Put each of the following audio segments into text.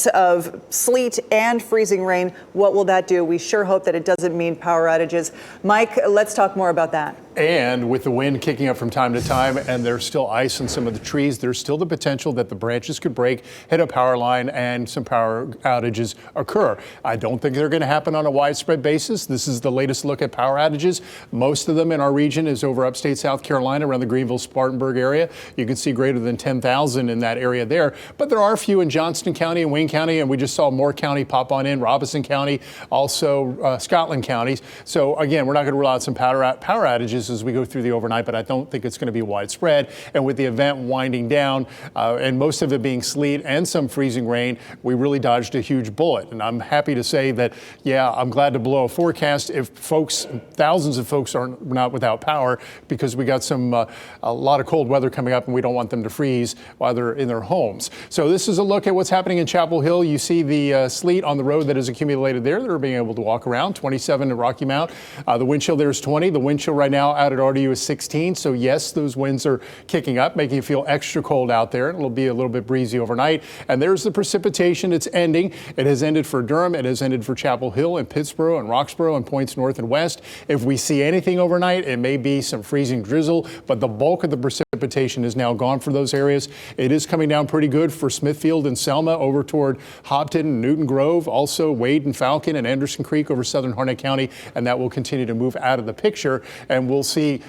mix of sleet and freezing rain. What will that do? We sure hope that it doesn't mean power outages. Mike, let's talk more about that. And with the wind kicking up from time to time, and there's still ice on some of the trees, there's still the potential that the branches could break, hit a power line, and some power outages occur. I don't think they're going to happen on a widespread basis. This is the latest look at power outages. Most of them in our region is over upstate South Carolina, around the Greenville-Spartanburg area. You can see greater than 10,000 in that area there. But there are a few in Johnston County and Wayne County, and we just saw Moore County pop on in, Robeson County, also Scotland counties. So again, we're not going to rule out some power outages as we go through the overnight, but I don't think it's going to be widespread. And with the event winding down and most of it being sleet and some freezing rain, we really dodged a huge bullet. And I'm happy to say that, yeah, I'm glad to blow a forecast if thousands of folks are not without power, because we got a lot of cold weather coming up and we don't want them to freeze while they're in their homes. So this is a look at what's happening in Chapel Hill. You see the sleet on the road that is accumulated there. They're being able to walk around. 27 at Rocky Mount. The wind chill there is 20. The wind chill right now out at RDU is 16. So yes, those winds are kicking up, making it feel extra cold out there. It'll be a little bit breezy overnight. And there's the precipitation. It's ending. It has ended for Durham. It has ended for Chapel Hill and Pittsboro and Roxborough and points north and west. If we see anything overnight, it may be some freezing drizzle, but the bulk of the precipitation is now gone for those areas. It is coming down pretty good for Smithfield and Selma over toward Hopton and Newton Grove, also Wade and Falcon and Anderson Creek over southern Harnett County, and that will continue to move out of the picture. And we'll see,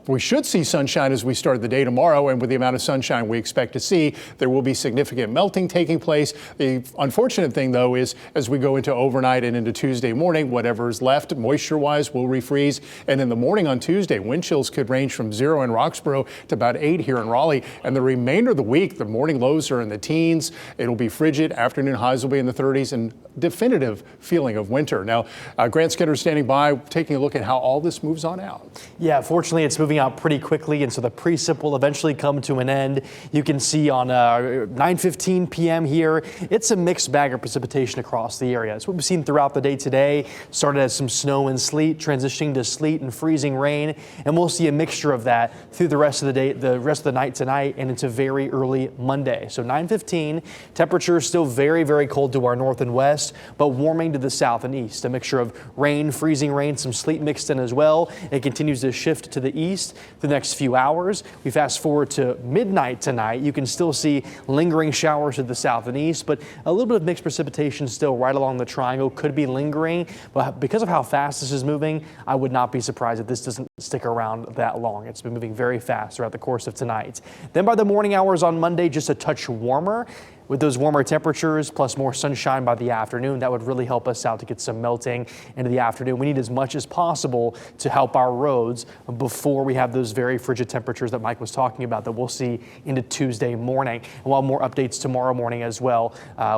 we should see sunshine as we start the day tomorrow, and with the amount of sunshine we expect to see, there will be significant melting taking place. The unfortunate thing, though, is as we go into overnight and into Tuesday morning, whatever is left moisture-wise will refreeze, and in the morning on Tuesday, wind chills could range from 0 in Roxborough to about 8 here in Raleigh, and the remainder of the week, the morning lows are in the teens. It'll be frigid. Afternoon highs will be in the 30s, and definitive feeling of winter. Now, Grant Skinner standing by, taking a look at how all this moves on out. Yeah, fortunately, it's moving out pretty quickly, and so the precip will eventually come to an end. You can see on 9:15 p.m. here, it's a mixed bag of precipitation across the area. It's what we've seen throughout the day today. Started as some snow and sleet, transitioning to sleet and freezing rain, and we'll see a mixture of that through the rest of the day, the rest of the night tonight, and into very early Monday. So 9:15, temperatures still very, very cold to our north and west, but warming to the south and east. A mixture of rain, freezing rain, some sleet mixed in as well. It continues to shift to the east for the next few hours. We fast forward to midnight tonight. You can still see lingering showers to the south and east, but a little bit of mixed precipitation still right along the triangle could be lingering. But because of how fast this is moving, I would not be surprised if this doesn't stick around that long. It's been moving very fast throughout the course of tonight. Then by the morning hours on Monday, just a touch warmer. With those warmer temperatures plus more sunshine by the afternoon, that would really help us out to get some melting into the afternoon. We need as much as possible to help our roads before we have those very frigid temperatures that Mike was talking about that we'll see into Tuesday morning. And we'll have more updates tomorrow morning as well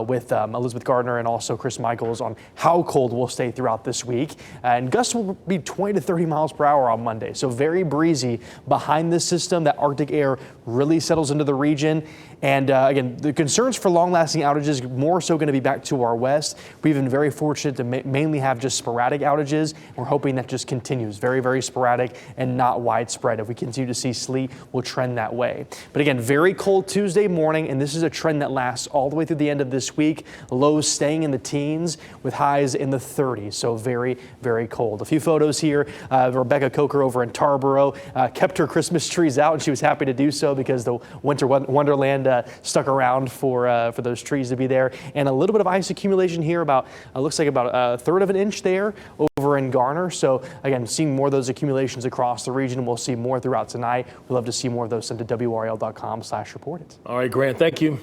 with Elizabeth Gardner and also Chris Michaels on how cold we'll stay throughout this week. And gusts will be 20 to 30 miles per hour on Monday. So very breezy behind this system. That Arctic air really settles into the region. And again, the concerns for long-lasting outages more so going to be back to our west. We've been very fortunate to mainly have just sporadic outages. We're hoping that just continues very, very sporadic and not widespread. If we continue to see sleet, we'll trend that way. But again, very cold Tuesday morning, and this is a trend that lasts all the way through the end of this week. Lows staying in the teens with highs in the 30s. So very, very cold. A few photos here. Rebecca Coker over in Tarboro kept her Christmas trees out, and she was happy to do so because the winter wonderland stuck around for those trees to be there. And a little bit of ice accumulation here, about looks like about a third of an inch there over in Garner. So again, seeing more of those accumulations across the region. We'll see more throughout tonight. We'd love to see more of those sent to WRAL.com/report it. All right, Grant, thank you.